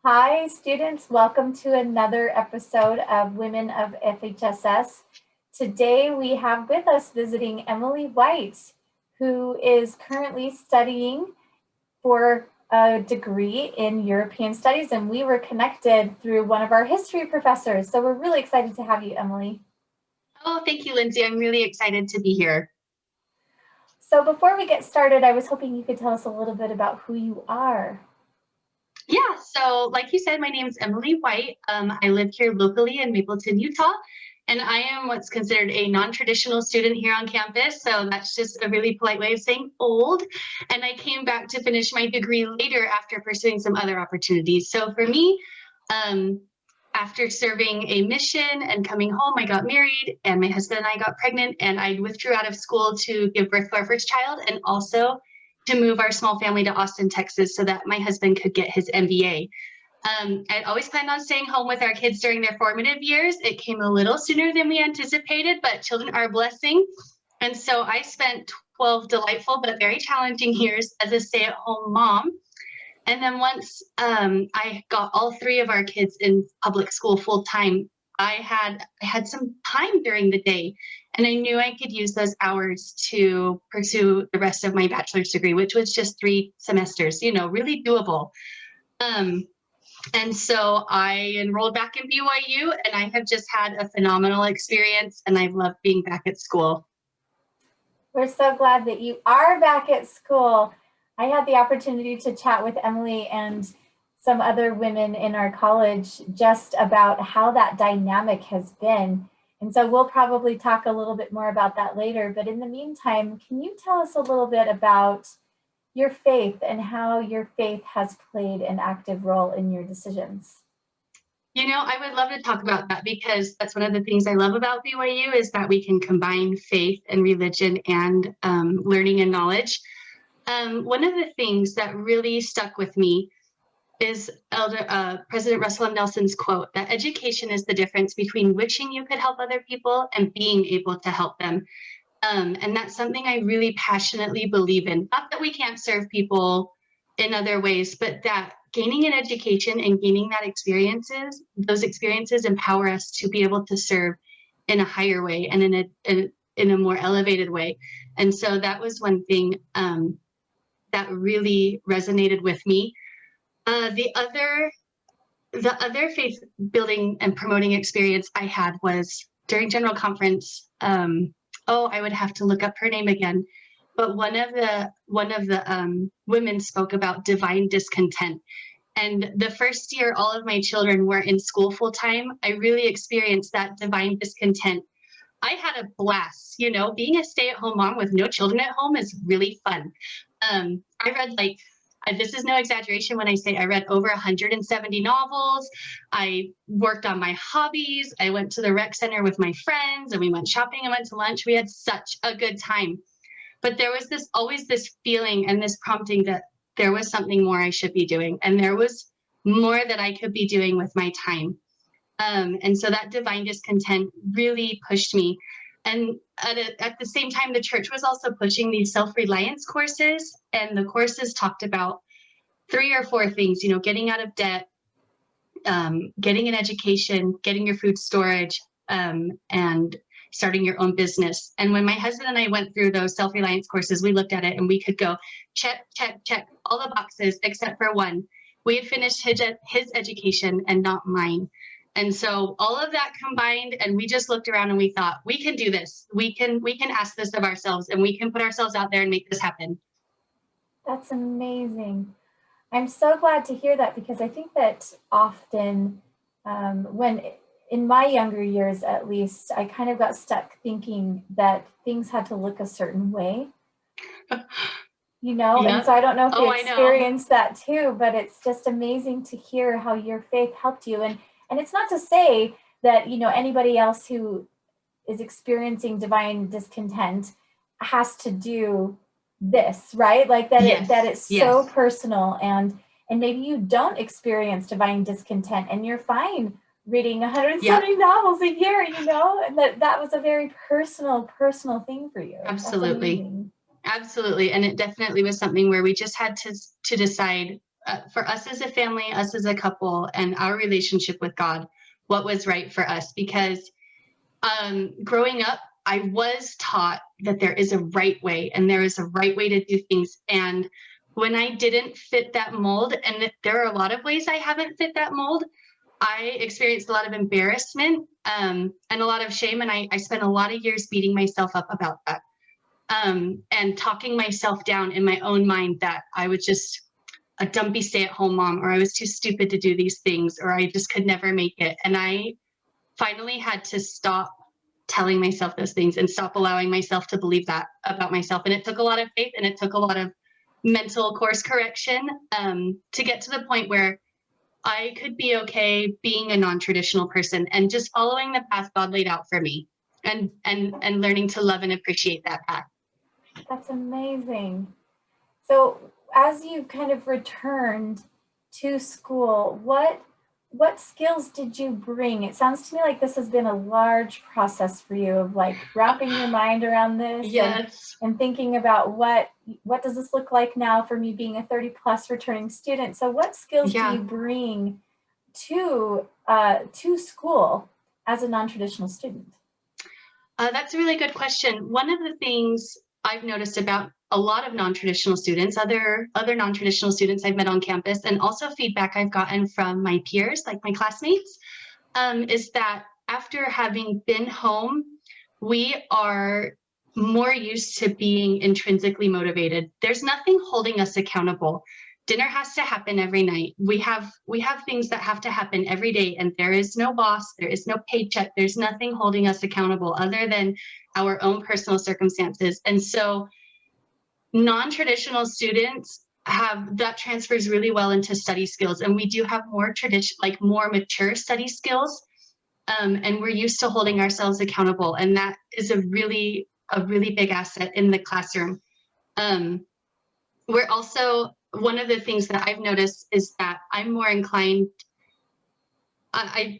Hi, students. Welcome to another episode of Women of FHSS. Today we have with us visiting Emily White, who is currently studying for a degree in European Studies, and we were connected through one of our history professors. So we're really excited to have you, Emily. Oh, thank you, Lindsay. I'm really excited to be here. So before we get started, I was hoping you could tell us a little bit about who you are. Yeah, so like you said, my name is Emily White. I live here locally in Mapleton, Utah, and I am what's considered a non-traditional student here on campus. So that's just a really polite way of saying old. And I came back to finish my degree later after pursuing some other opportunities. So for me, um, after serving a mission and coming home, I got married and my husband and I got pregnant and I withdrew out of school to give birth to our first child and also to move our small family to Austin, Texas, so that my husband could get his MBA. I'd always planned on staying home with our kids during their formative years. It came a little sooner than we anticipated, but children are a blessing. And so I spent 12 delightful but very challenging years as a stay-at-home mom. And then once I got all three of our kids in public school full time, I had some time during the day, and I knew I could use those hours to pursue the rest of my bachelor's degree, which was just 3 semesters. Really doable. Um, and so I enrolled back in BYU, and I have just had a phenomenal experience, and I've loved being back at school. We're so glad that you are back at school. I had the opportunity to chat with Emily and some other women in our college just about how that dynamic has been. And so we'll probably talk a little bit more about that later. But in the meantime, can you tell us a little bit about your faith and how your faith has played an active role in your decisions? I would love to talk about that because that's one of the things I love about BYU is that we can combine faith and religion and learning and knowledge. One of the things that really stuck with me is President Russell M. Nelson's quote that education is the difference between wishing you could help other people and being able to help them. And that's something I really passionately believe in. Not that we can't serve people in other ways, but that gaining an education and gaining those experiences empower us to be able to serve in a higher way and in a more elevated way. And so that was one thing that really resonated with me. The other faith building and promoting experience I had was during general conference. I would have to look up her name again, but one of the women spoke about divine discontent. And the first year all of my children were in school full time, I really experienced that divine discontent. I had a blast. Being a stay-at-home mom with no children at home is really fun. I read this is no exaggeration when I say I read over 170 novels. I worked on my hobbies. I went to the rec center with my friends and we went shopping and went to lunch. We had such a good time. But there was always this feeling and this prompting that there was something more I should be doing. And there was more that I could be doing with my time. And so that divine discontent really pushed me. And at the same time, the church was also pushing these self-reliance courses. And the courses talked about 3 or 4 things, getting out of debt, getting an education, getting your food storage, and starting your own business. And when my husband and I went through those self-reliance courses, we looked at it and we could go check, check, check all the boxes except for one. We had finished his education and not mine. And so all of that combined, and we just looked around and we thought, we can do this. We can ask this of ourselves and we can put ourselves out there and make this happen. That's amazing. I'm so glad to hear that because I think that often when in my younger years, at least, I kind of got stuck thinking that things had to look a certain way, and Yeah. so I don't know if you Oh, I know. experienced that too, but it's just amazing to hear how your faith helped you. And it's not to say that, anybody else who is experiencing divine discontent has to do this, right? Like that Yes. it's so Yes. personal, and maybe you don't experience divine discontent and you're fine reading Yep. 170 novels a year, and that was a very personal thing for you. That's Absolutely. amazing. Absolutely. And it definitely was something where we just had to decide for us as a family, us as a couple, and our relationship with God, what was right for us. Because growing up, I was taught that there is a right way and there is a right way to do things. And when I didn't fit that mold, and there are a lot of ways I haven't fit that mold, I experienced a lot of embarrassment and a lot of shame. And I spent a lot of years beating myself up about that and talking myself down in my own mind that I was just a dumpy stay-at-home mom, or I was too stupid to do these things, or I just could never make it. And I finally had to stop telling myself those things and stop allowing myself to believe that about myself. And it took a lot of faith, and it took a lot of mental course correction to get to the point where I could be okay being a non-traditional person and just following the path God laid out for me, and learning to love and appreciate that path. That's amazing. So as you kind of returned to school, what skills did you bring? It sounds to me like this has been a large process for you of like wrapping your mind around this. Yes. and thinking about what does this look like now for me being a 30 plus returning student. So what skills do you bring to school as a non-traditional student? That's a really good question. One of the things I've noticed about a lot of non-traditional students, other non-traditional students I've met on campus, and also feedback I've gotten from my peers, like my classmates, is that after having been home, we are more used to being intrinsically motivated. There's nothing holding us accountable. Dinner has to happen every night. We have things that have to happen every day, and there is no boss, there is no paycheck, there's nothing holding us accountable other than our own personal circumstances. And so non-traditional students have that transfers really well into study skills, and we do have more more mature study skills, and we're used to holding ourselves accountable, and that is a really big asset in the classroom. We're also, one of the things that I've noticed is that I'm more inclined, I'm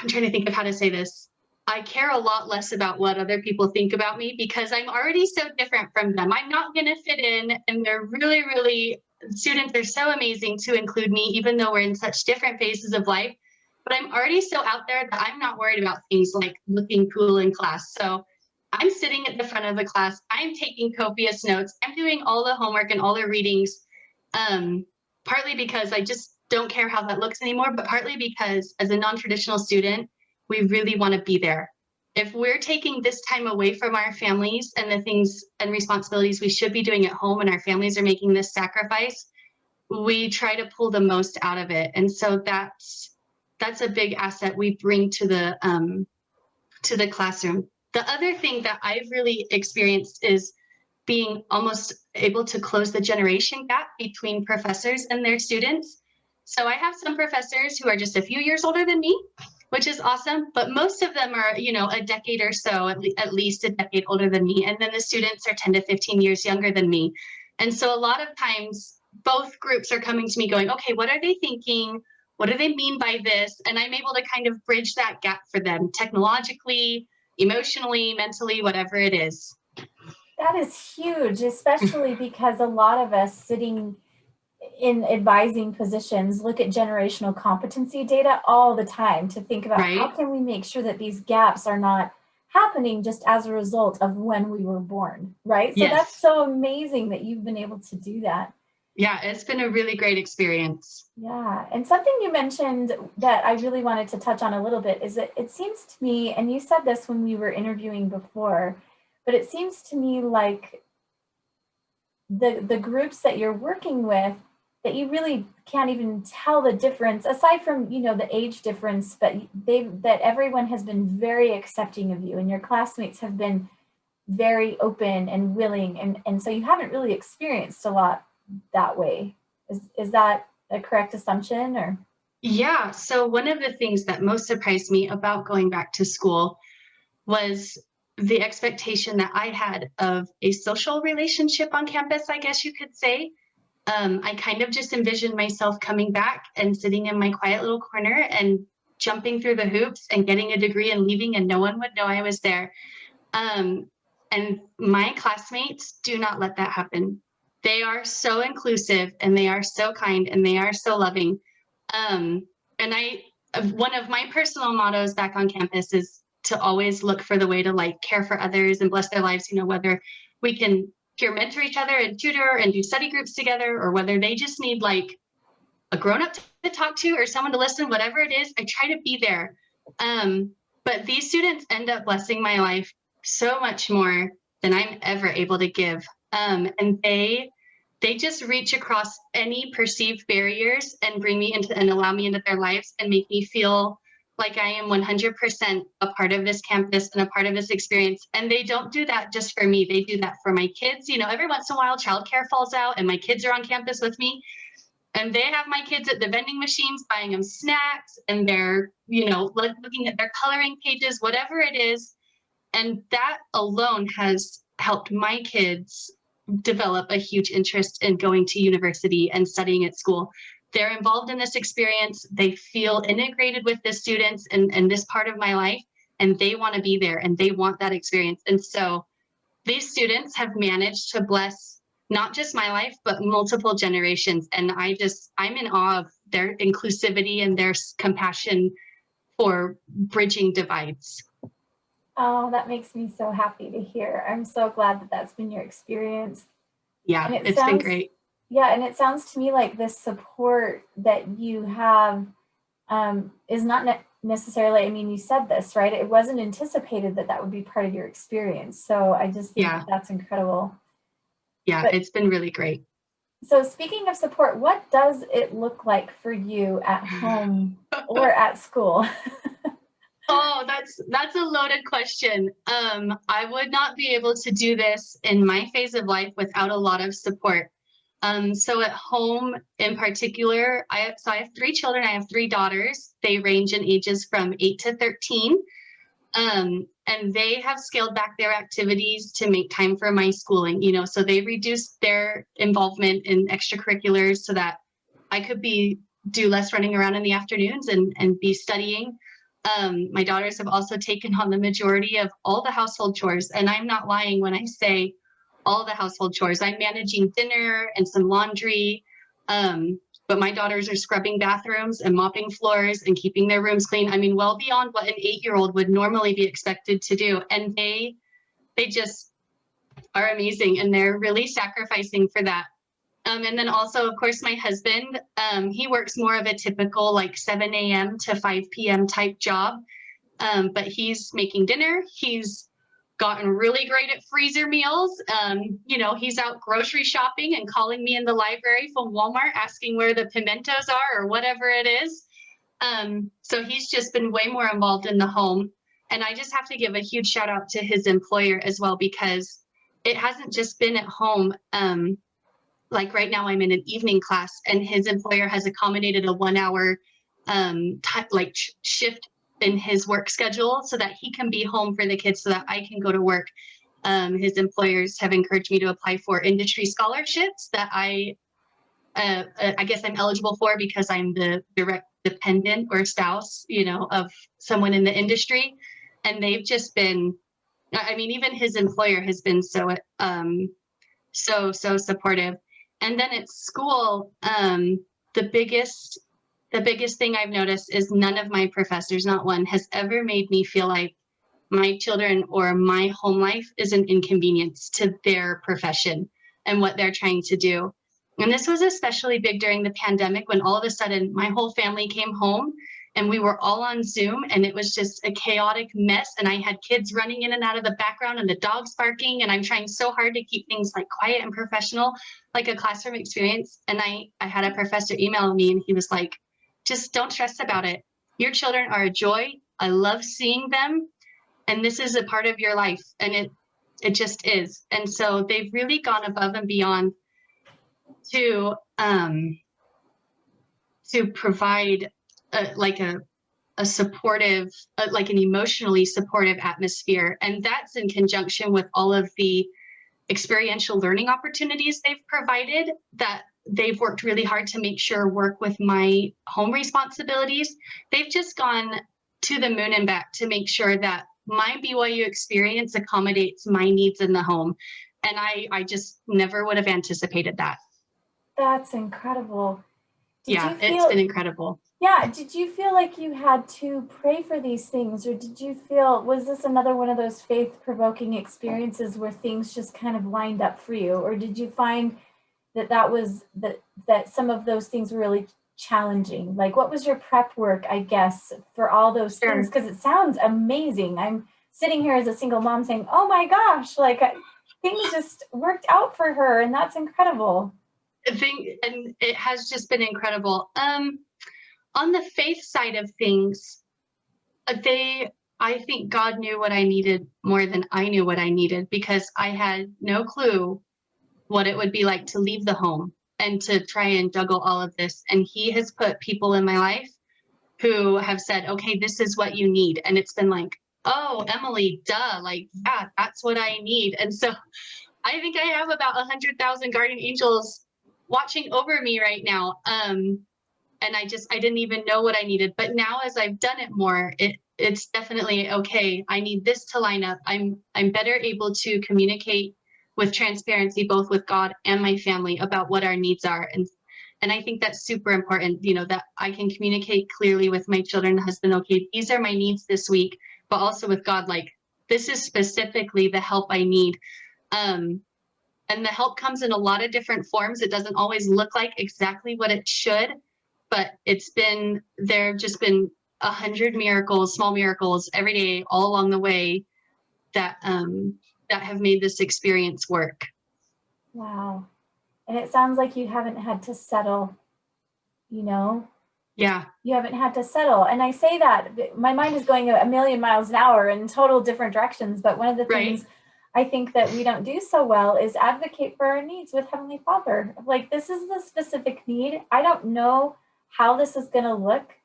trying to think of how to say this. I care a lot less about what other people think about me because I'm already so different from them. I'm not going to fit in, and they're really, students are so amazing to include me, even though we're in such different phases of life. But I'm already so out there that I'm not worried about things like looking cool in class. So I'm sitting at the front of the class, I'm taking copious notes, I'm doing all the homework and all the readings, partly because I just don't care how that looks anymore, but partly because as a non-traditional student, we really want to be there. If we're taking this time away from our families and the things and responsibilities we should be doing at home, and our families are making this sacrifice, we try to pull the most out of it. And so that's a big asset we bring to the classroom. The other thing that I've really experienced is being almost able to close the generation gap between professors and their students. So I have some professors who are just a few years older than me, which is awesome, but most of them are, a decade or so, at least a decade older than me. And then the students are 10 to 15 years younger than me. And so a lot of times both groups are coming to me going, okay, what are they thinking? What do they mean by this? And I'm able to kind of bridge that gap for them technologically, emotionally, mentally, whatever it is. That is huge, especially because a lot of us sitting in advising positions look at generational competency data all the time to think about how can we make sure that these gaps are not happening just as a result of when we were born, right? So that's so amazing that you've been able to do that. Yeah, it's been a really great experience. Yeah, and something you mentioned that I really wanted to touch on a little bit is that it seems to me, and you said this when we were interviewing before, but it seems to me like the groups that you're working with, that you really can't even tell the difference, aside from, the age difference, but that everyone has been very accepting of you, and your classmates have been very open and willing, and so you haven't really experienced a lot that way. Is that a correct assumption? Or yeah, so one of the things that most surprised me about going back to school was the expectation that I had of a social relationship on campus, I guess you could say. I kind of just envisioned myself coming back and sitting in my quiet little corner and jumping through the hoops and getting a degree and leaving, and no one would know I was there. And my classmates do not let that happen. They are so inclusive, and they are so kind, and they are so loving. And one of my personal mottos back on campus is to always look for the way to like care for others and bless their lives, you know, whether we can peer mentor each other and tutor and do study groups together, or whether they just need like a grown-up to talk to or someone to listen, whatever it is, I try to be there. But these students end up blessing my life so much more than I'm ever able to give. And they just reach across any perceived barriers and bring me into and allow me into their lives and make me feel like I am 100% a part of this campus and a part of this experience. And they don't do that just for me. They do that for my kids. You know, every once in a while, childcare falls out and my kids are on campus with me. And they have my kids at the vending machines buying them snacks, and they're, you know, looking at their coloring pages, whatever it is. And that alone has helped my kids develop a huge interest in going to university and studying at school. They're involved in this experience. They feel integrated with the students and this part of my life, and they want to be there and they want that experience. And so these students have managed to bless not just my life, but multiple generations. And I'm in awe of their inclusivity and their compassion for bridging divides. Oh, that makes me so happy to hear. I'm so glad that that's been your experience. Yeah, it's been great. Yeah, and it sounds to me like this support that you have is not necessarily, I mean, you said this, right? It wasn't anticipated that that would be part of your experience. So I just think that that's incredible. Yeah, it's been really great. So speaking of support, what does it look like for you at home or at school? Oh, that's a loaded question. I would not be able to do this in my phase of life without a lot of support. So at home in particular, I have 3 children. I have 3 daughters. They range in ages from 8 to 13. And they have scaled back their activities to make time for my schooling, you know, so they reduced their involvement in extracurriculars so that I could do less running around in the afternoons and be studying. My daughters have also taken on the majority of all the household chores. And I'm not lying when I say all the household chores. I'm managing dinner and some laundry. But my daughters are scrubbing bathrooms and mopping floors and keeping their rooms clean. I mean, well beyond what an 8-year-old would normally be expected to do. And they just are amazing, and they're really sacrificing for that. And then also, of course, my husband, he works more of a typical like 7 a.m. to 5 p.m. type job. But he's making dinner. He's gotten really great at freezer meals. You know, he's out grocery shopping and calling me in the library from Walmart asking where the pimentos are or whatever it is. So he's just been way more involved in the home. And I just have to give a huge shout out to his employer as well, because it hasn't just been at home. Like right now I'm in an evening class, and his employer has accommodated a 1-hour shift in his work schedule so that he can be home for the kids so that I can go to work. His employers have encouraged me to apply for industry scholarships that I guess I'm eligible for because I'm the direct dependent or spouse, you know, of someone in the industry. And they've just been, I mean, even his employer has been so supportive. And then at school, the biggest thing I've noticed is none of my professors, not one, has ever made me feel like my children or my home life is an inconvenience to their profession and what they're trying to do. And this was especially big during the pandemic, when all of a sudden my whole family came home and we were all on Zoom, and it was just a chaotic mess. And I had kids running in and out of the background and the dogs barking, and I'm trying so hard to keep things like quiet and professional, like a classroom experience. And I had a professor email me, and he was like, just don't stress about it. Your children are a joy. I love seeing them. And this is a part of your life. And it just is. And so they've really gone above and beyond to provide a supportive, like an emotionally supportive atmosphere. And that's in conjunction with all of the experiential learning opportunities they've provided that they've worked really hard to make sure work with my home responsibilities. They've just gone to the moon and back to make sure that my BYU experience accommodates my needs in the home. And I just never would have anticipated that. That's incredible. Did Yeah, you it's been feel, incredible. yeah, did you feel like you had to pray for these things, or did you feel, was this another one of those faith-provoking experiences where things just kind of lined up for you? Or did you find that some of those things were really challenging? Like, what was your prep work, I guess, for all those things? Sure. Because it sounds amazing. I'm sitting here as a single mom saying, oh my gosh, like things just worked out for her, and that's incredible. And it has just been incredible. On the faith side of things, I think God knew what I needed more than I knew what I needed, because I had no clue what it would be like to leave the home and to try and juggle all of this. And He has put people in my life who have said, okay, this is what you need. And it's been like, oh, Emily, duh, like, yeah, that's what I need. And so I think I have about 100,000 guardian angels watching over me right now. And I didn't even know what I needed. But now, as I've done it more, it's definitely okay. I need this to line up. I'm better able to communicate with transparency, both with God and my family, about what our needs are. And I think that's super important, that I can communicate clearly with my children and husband, okay, these are my needs this week, but also with God, like, this is specifically the help I need. And the help comes in a lot of different forms. It doesn't always look like exactly what it should, but there have just been 100 miracles, small miracles every day, all along the way, that have made this experience work. Wow. And it sounds like you haven't had to settle, you know? Yeah. You haven't had to settle. And I say that, my mind is going a million miles an hour in total different directions. But one of the Right. things I think that we don't do so well is advocate for our needs with Heavenly Father. Like, this is the specific need. I don't know how this is going to look,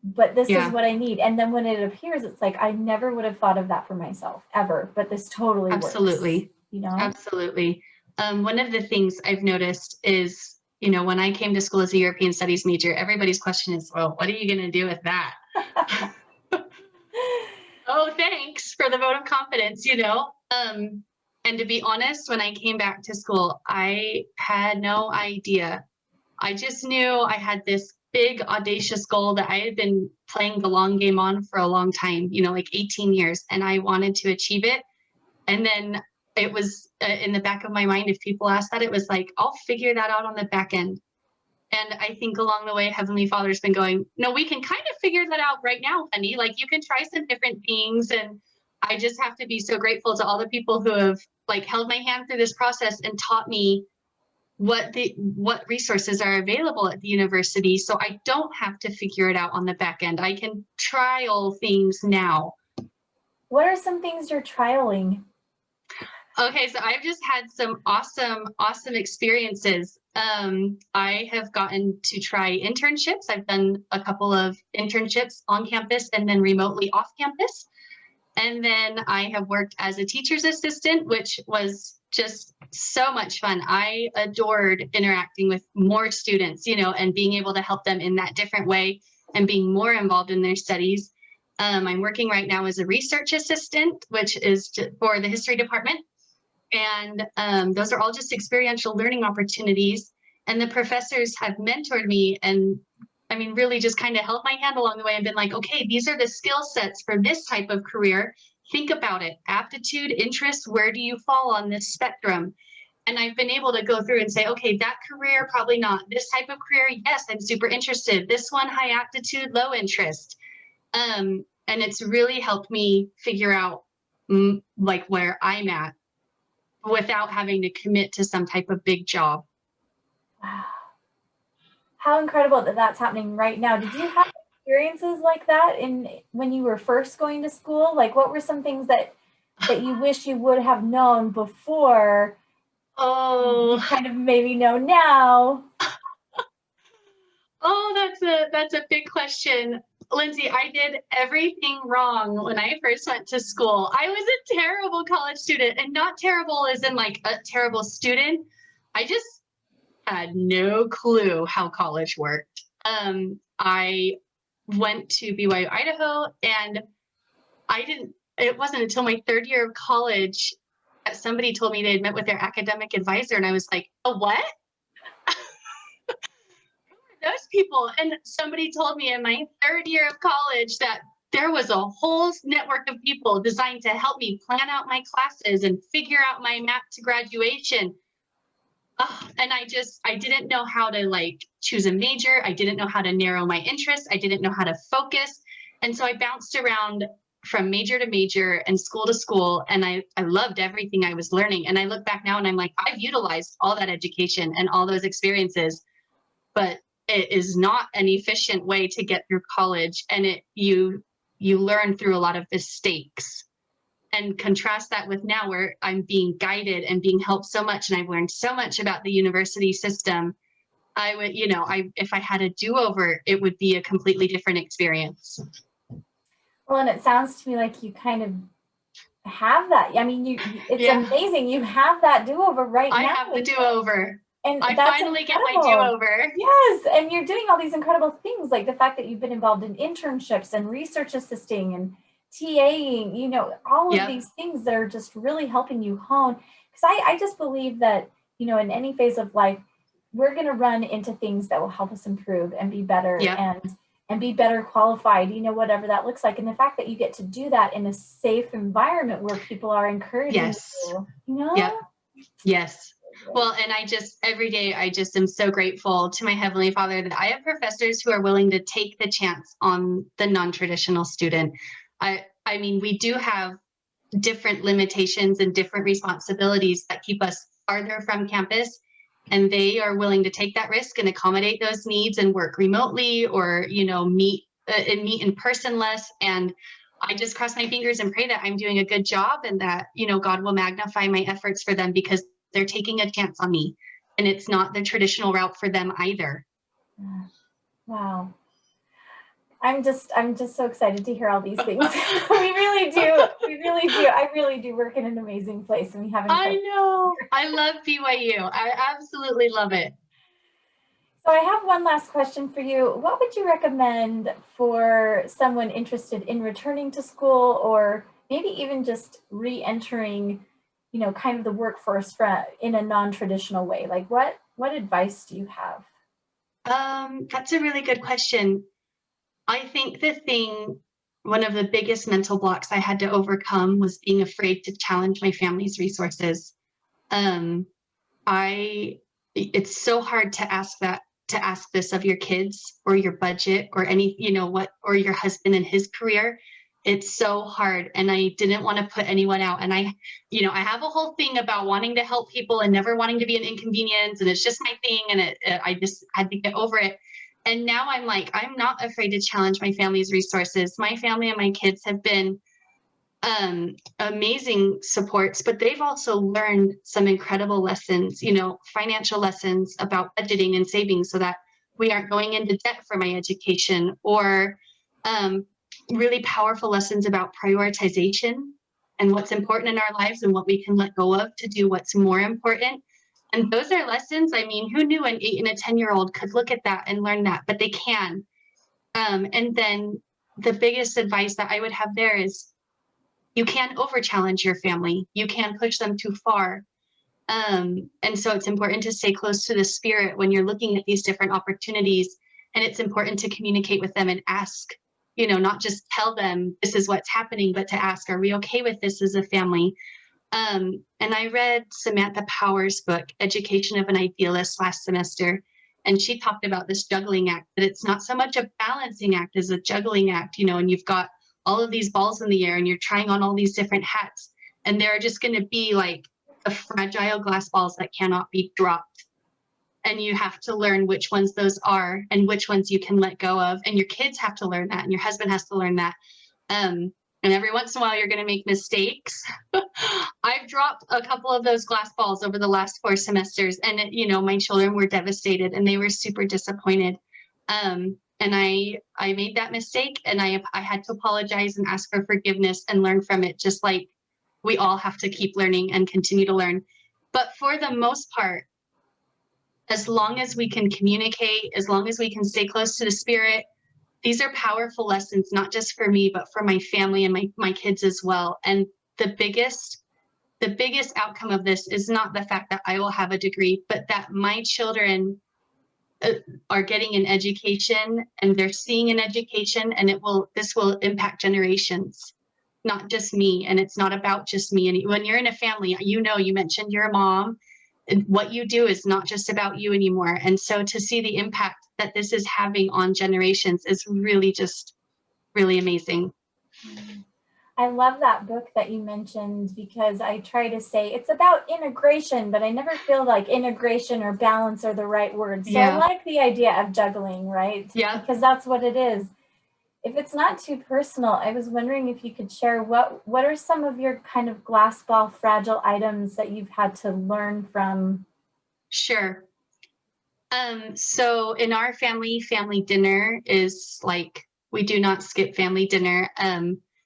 but this is Yeah. what I need. And then when it appears, it's like, I never would have thought of that for myself ever, but this totally Absolutely. works, Absolutely. One of the things I've noticed is, when I came to school as a European studies major, everybody's question is, well, what are you going to do with that? Oh, thanks for the vote of confidence. And to be honest, when I came back to school, I had no idea. I just knew I had this big, audacious goal that I had been playing the long game on for a long time, like 18 years, and I wanted to achieve it. And then it was in the back of my mind, if people ask that, it was like, I'll figure that out on the back end. And I think along the way, Heavenly Father's been going, no, we can kind of figure that out right now, honey. Like, you can try some different things. And I just have to be so grateful to all the people who have like held my hand through this process and taught me what resources are available at the university, so I don't have to figure it out on the back end. I can trial things now. What are some things you're trialing? Okay, so I've just had some awesome experiences. I have gotten to try internships. I've done a couple of internships on campus and then remotely off campus. And then I have worked as a teacher's assistant, which was just so much fun. I adored interacting with more students, and being able to help them in that different way and being more involved in their studies. I'm working right now as a research assistant, which is for the history department. And those are all just experiential learning opportunities. And the professors have mentored me and really just kind of held my hand along the way and been like, okay, these are the skill sets for this type of career. Think about it. Aptitude, interest, where do you fall on this spectrum? And I've been able to go through and say, okay, that career, probably not. This type of career, yes, I'm super interested. This one, high aptitude, low interest. And it's really helped me figure out like where I'm at without having to commit to some type of big job. Wow. How incredible that that's happening right now. Did you have experiences like that when you were first going to school? Like, what were some things that you wish you would have known before you kind of maybe know now? Oh, that's a big question. Lindsay, I did everything wrong when I first went to school. I was a terrible college student, and not terrible as in like a terrible student. I just had no clue how college worked. I went to BYU, Idaho, and it wasn't until my third year of college that somebody told me they had met with their academic advisor, and I was like, oh, what? Those people. And somebody told me in my 3rd year of college that there was a whole network of people designed to help me plan out my classes and figure out my map to graduation. And I didn't know how to like choose a major. I didn't know how to narrow my interests. I didn't know how to focus. And so I bounced around from major to major and school to school. And I loved everything I was learning. And I look back now and I'm like, I've utilized all that education and all those experiences, but it is not an efficient way to get through college. And you learn through a lot of mistakes. And contrast that with now where I'm being guided and being helped so much, and I've learned so much about the university system. I would, if I had a do-over, it would be a completely different experience. Well, and it sounds to me like you kind of have that. I mean, it's amazing. You have that do-over right now. I have the do-over. And I finally get my do-over. Yes, and you're doing all these incredible things, like the fact that you've been involved in internships and research assisting and TAing, all of these things that are just really helping you hone. Because I just believe that, in any phase of life, we're going to run into things that will help us improve and be better and be better qualified, whatever that looks like. And the fact that you get to do that in a safe environment where people are encouraging you, Yes. Well, and every day, I just am so grateful to my Heavenly Father that I have professors who are willing to take the chance on the non-traditional student. I mean, we do have different limitations and different responsibilities that keep us farther from campus, and they are willing to take that risk and accommodate those needs and work remotely or, meet in person less. And I just cross my fingers and pray that I'm doing a good job and that, God will magnify my efforts for them because they're taking a chance on me, and it's not the traditional route for them either. Wow. I'm just so excited to hear all these things. We really do. I really do work in an amazing place, and we haven't. I know. I love BYU. I absolutely love it. So I have one last question for you. What would you recommend for someone interested in returning to school, or maybe even just re-entering, kind of the workforce in a non-traditional way? Like what advice do you have? That's a really good question. I think one of the biggest mental blocks I had to overcome was being afraid to challenge my family's resources. It's so hard to ask this of your kids or your budget or any, or your husband and his career. It's so hard. And I didn't want to put anyone out. And I have a whole thing about wanting to help people and never wanting to be an inconvenience. And it's just my thing. And I just had to get over it. And now I'm like, I'm not afraid to challenge my family's resources. My family and my kids have been amazing supports, but they've also learned some incredible lessons, financial lessons about budgeting and saving so that we aren't going into debt for my education, or really powerful lessons about prioritization and what's important in our lives and what we can let go of to do what's more important. And those are lessons. I mean, who knew an 8 and a 10-year-old could look at that and learn that, but they can. And then the biggest advice that I would have there is you can't over-challenge your family. You can't push them too far. And so it's important to stay close to the Spirit when you're looking at these different opportunities. And it's important to communicate with them and ask, not just tell them this is what's happening, but to ask, are we okay with this as a family? And I read Samantha Power's book, Education of an Idealist, last semester, and she talked about this juggling act, that it's not so much a balancing act as a juggling act, and you've got all of these balls in the air and you're trying on all these different hats, and there are just going to be like the fragile glass balls that cannot be dropped. And you have to learn which ones those are and which ones you can let go of. And your kids have to learn that, and your husband has to learn that. And every once in a while, you're going to make mistakes. I've dropped a couple of those glass balls over the last 4 semesters, and my children were devastated and they were super disappointed. And I made that mistake, and I had to apologize and ask for forgiveness and learn from it, just like we all have to keep learning and continue to learn. But for the most part, as long as we can communicate, as long as we can stay close to the Spirit, these are powerful lessons, not just for me, but for my family and my kids as well. And the biggest the biggest outcome of this is not the fact that I will have a degree, but that my children are getting an education and they're seeing an education, and this will impact generations, not just me. And it's not about just me. And when you're in a family, you mentioned you're a mom, and what you do is not just about you anymore. And so to see the impact that this is having on generations is really just really amazing. I love that book that you mentioned, because I try to say it's about integration, but I never feel like integration or balance are the right words. So I like the idea of juggling, right? Yeah. Because that's what it is. If it's not too personal, I was wondering if you could share what are some of your kind of glass ball fragile items that you've had to learn from? Sure. So in our family dinner is like, we do not skip family dinner.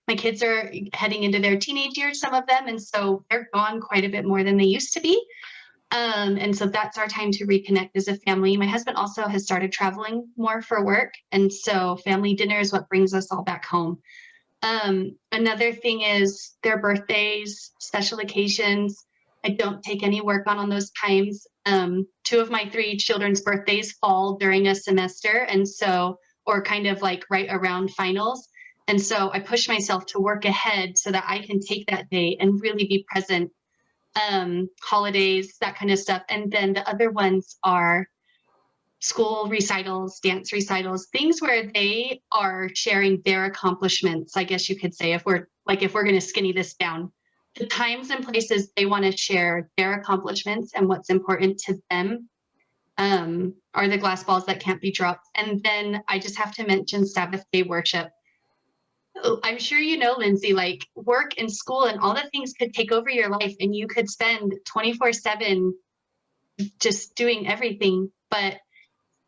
My kids are heading into their teenage years, some of them, and so they're gone quite a bit more than they used to be. And so that's our time to reconnect as a family. My husband also has started traveling more for work, and so family dinner is what brings us all back home. Another thing is their birthdays, special occasions. I don't take any work on those times. 2 of my 3 children's birthdays fall during a semester, and so, or kind of like right around finals. And so I push myself to work ahead so that I can take that day and really be present. Holidays, that kind of stuff. And then the other ones are school recitals, dance recitals, things where they are sharing their accomplishments, I guess you could say, if we're going to skinny this down. The times and places they want to share their accomplishments and what's important to them are the glass balls that can't be dropped. And then I just have to mention Sabbath day worship. I'm sure you know, Lindsay, like work and school and all the things could take over your life, and you could spend 24/7 just doing everything. But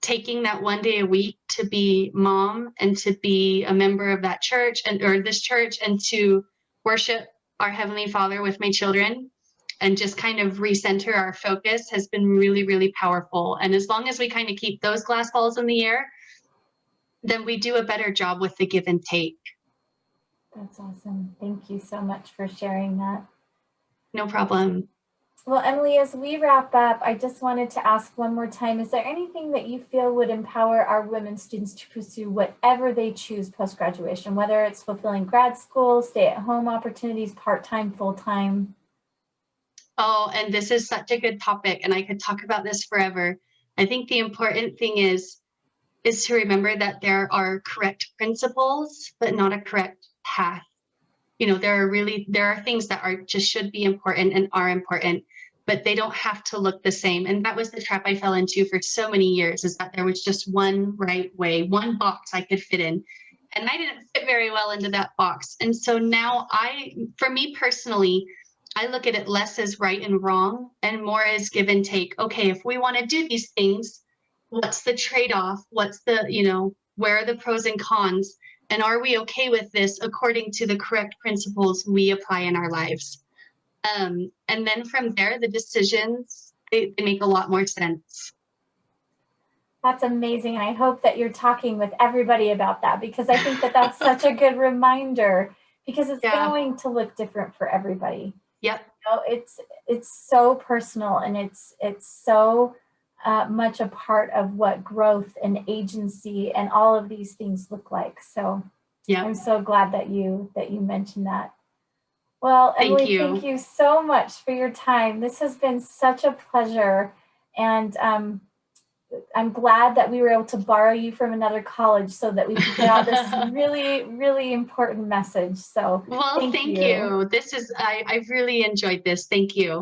taking that one day a week to be mom and to be a member of that church or this church, and to worship our Heavenly Father with my children and just kind of recenter our focus has been really, really powerful. And as long as we kind of keep those glass balls in the air, then we do a better job with the give and take. That's awesome. Thank you so much for sharing that. No problem. Well, Emily, as we wrap up, I just wanted to ask one more time, is there anything that you feel would empower our women students to pursue whatever they choose post-graduation, whether it's fulfilling grad school, stay-at-home opportunities, part-time, full-time? Oh, and this is such a good topic, and I could talk about this forever. I think the important thing is to remember that there are correct principles, but not a correct path. There are things that should be important and are important, but they don't have to look the same. And that was the trap I fell into for so many years, is that there was just one right way, one box I could fit in. And I didn't fit very well into that box. And so now for me personally, I look at it less as right and wrong and more as give and take. Okay, if we want to do these things, what's the trade-off? What's where are the pros and cons? And are we okay with this according to the correct principles we apply in our lives? And then from there, the decisions, they make a lot more sense. That's amazing. And I hope that you're talking with everybody about that, because I think that that's such a good reminder, because it's going to look different for everybody. Yep. It's so personal, and it's so much a part of what growth and agency and all of these things look like. So I'm so glad that you mentioned that. Well, Emily, thank you so much for your time. This has been such a pleasure. And I'm glad that we were able to borrow you from another college so that we could get out this really, really important message. So thank you. I've really enjoyed this. Thank you.